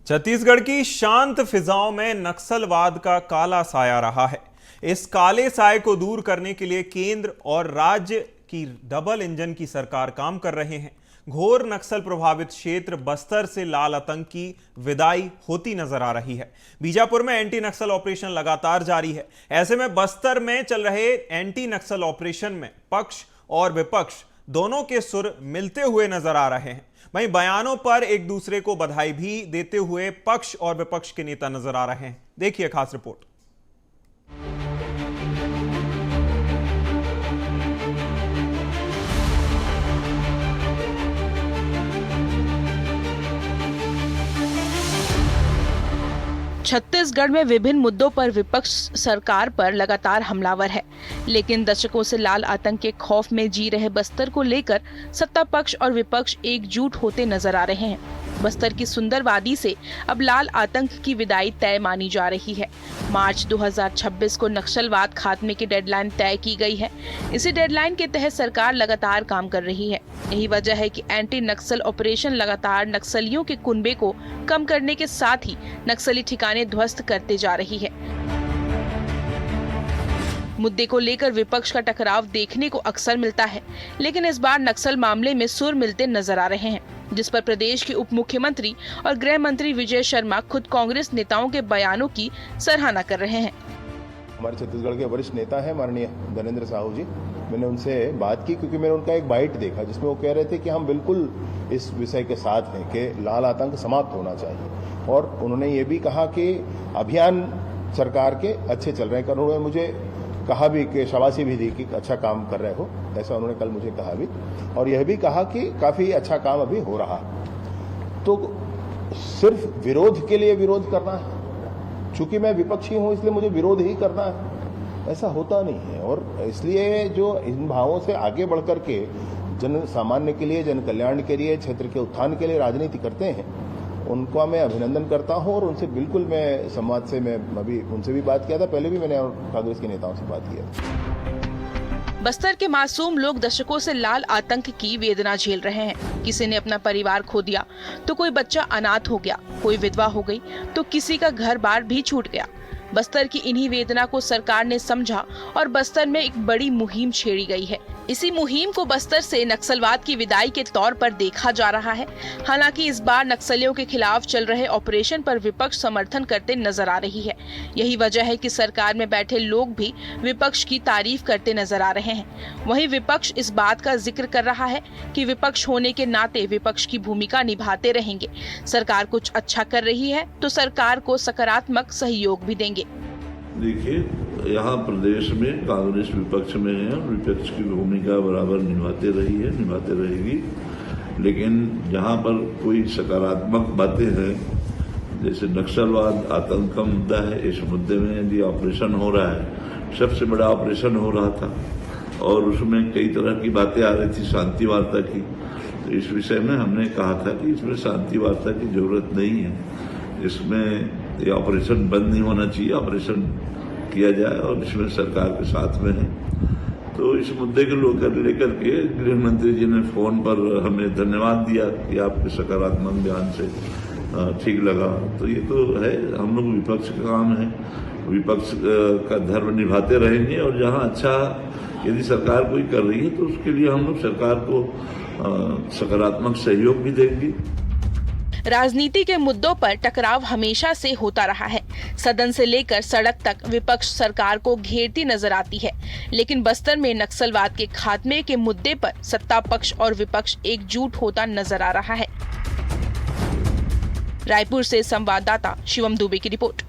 छत्तीसगढ़ की शांत फिजाओं में नक्सलवाद का काला साया रहा है। इस काले साए को दूर करने के लिए केंद्र और राज्य की डबल इंजन की सरकार काम कर रहे हैं। घोर नक्सल प्रभावित क्षेत्र बस्तर से लाल आतंक की विदाई होती नजर आ रही है। बीजापुर में एंटी नक्सल ऑपरेशन लगातार जारी है। ऐसे में बस्तर में चल रहे एंटी नक्सल ऑपरेशन में पक्ष और विपक्ष दोनों के सुर मिलते हुए नजर आ रहे हैं। वहीं बयानों पर एक दूसरे को बधाई भी देते हुए पक्ष और विपक्ष के नेता नजर आ रहे हैं। देखिए खास रिपोर्ट। छत्तीसगढ़ में विभिन्न मुद्दों पर विपक्ष सरकार पर लगातार हमलावर है, लेकिन दशकों से लाल आतंक के खौफ में जी रहे बस्तर को लेकर सत्ता पक्ष और विपक्ष एकजुट होते नजर आ रहे हैं। बस्तर की सुंदर वादी से अब लाल आतंक की विदाई तय मानी जा रही है। मार्च 2026 को नक्सलवाद खात्मे की डेडलाइन तय की गई है। इसी डेडलाइन के तहत सरकार लगातार काम कर रही है। यही वजह है कि एंटी नक्सल ऑपरेशन लगातार नक्सलियों के कुनबे को कम करने के साथ ही नक्सली ठिकाने ध्वस्त करते जा रही है। मुद्दे को लेकर विपक्ष का टकराव देखने को अक्सर मिलता है, लेकिन इस बार नक्सल मामले में सुर मिलते नजर आ रहे हैं, जिस पर प्रदेश के उप मुख्यमंत्री और गृह मंत्री विजय शर्मा खुद कांग्रेस नेताओं के बयानों की सराहना कर रहे हैं। हमारे छत्तीसगढ़ के वरिष्ठ नेता हैं माननीय धनेंद्र साहू जी, मैंने उनसे बात की क्योंकि मैंने उनका एक बाइट देखा जिसमें वो कह रहे थे कि हम बिल्कुल इस विषय के साथ हैं कि लाल आतंक समाप्त होना चाहिए। और उन्होंने ये भी कहा कि अभियान सरकार के अच्छे चल रहे हैं। उन्होंने मुझे कहा भी कि शाबाशी भी दी कि अच्छा काम कर रहे हो, ऐसा उन्होंने कल मुझे कहा भी, और यह भी कहा कि काफी अच्छा काम अभी हो रहा है। तो सिर्फ विरोध के लिए विरोध करना है, चूंकि मैं विपक्षी हूं इसलिए मुझे विरोध ही करना है, ऐसा होता नहीं है। और इसलिए जो इन भावों से आगे बढ़कर के जन सामान्य के लिए, जन कल्याण के लिए, क्षेत्र के उत्थान के लिए राजनीति करते हैं, उनका मैं अभिनंदन करता हूं। और उनसे बिल्कुल मैं संवाद से मैं अभी उनसे भी बात किया था, पहले भी मैंने कांग्रेस के नेताओं से बात किया। बस्तर के मासूम लोग दशकों से लाल आतंक की वेदना झेल रहे हैं। किसी ने अपना परिवार खो दिया तो कोई बच्चा अनाथ हो गया, कोई विधवा हो गई तो किसी का घर बार भी छूट गया। बस्तर की इन्हीं वेदना को सरकार ने समझा और बस्तर में एक बड़ी मुहिम छेड़ी गई है। इसी मुहिम को बस्तर से नक्सलवाद की विदाई के तौर पर देखा जा रहा है। हालांकि इस बार नक्सलियों के खिलाफ चल रहे ऑपरेशन पर विपक्ष समर्थन करते नजर आ रही है। यही वजह है कि सरकार में बैठे लोग भी विपक्ष की तारीफ करते नजर आ रहे हैं। वहीं विपक्ष इस बात का जिक्र कर रहा है कि विपक्ष होने के नाते विपक्ष की भूमिका निभाते रहेंगे। सरकार कुछ अच्छा कर रही है तो सरकार को सकारात्मक सहयोग भी देंगे। देखिए, यहाँ प्रदेश में कांग्रेस विपक्ष में है और विपक्ष की भूमिका बराबर निभाते रही है, निभाते रहेगी। लेकिन जहाँ पर कोई सकारात्मक बातें हैं, जैसे नक्सलवाद आतंक का मुद्दा है, इस मुद्दे में यदि ऑपरेशन हो रहा है, सबसे बड़ा ऑपरेशन हो रहा था और उसमें कई तरह की बातें आ रही थी शांति वार्ता की। तो इस विषय में हमने कहा था कि इसमें शांति वार्ता की जरूरत नहीं है, इसमें ये ऑपरेशन बंद नहीं होना चाहिए, ऑपरेशन किया जाए और इसमें सरकार के साथ में है। तो इस मुद्दे को लेकर के गृह मंत्री जी ने फोन पर हमें धन्यवाद दिया कि आपके सकारात्मक बयान से ठीक लगा। तो ये तो है, हम लोग विपक्ष का काम है, विपक्ष का धर्म निभाते रहेंगे और जहाँ अच्छा यदि सरकार कोई कर रही है तो उसके लिए हम लोग सरकार को सकारात्मक सहयोग भी देंगे। राजनीति के मुद्दों पर टकराव हमेशा से होता रहा है। सदन से लेकर सड़क तक विपक्ष सरकार को घेरती नजर आती है, लेकिन बस्तर में नक्सलवाद के खात्मे के मुद्दे पर सत्ता पक्ष और विपक्ष एकजुट होता नजर आ रहा है। रायपुर से संवाददाता शिवम दुबे की रिपोर्ट।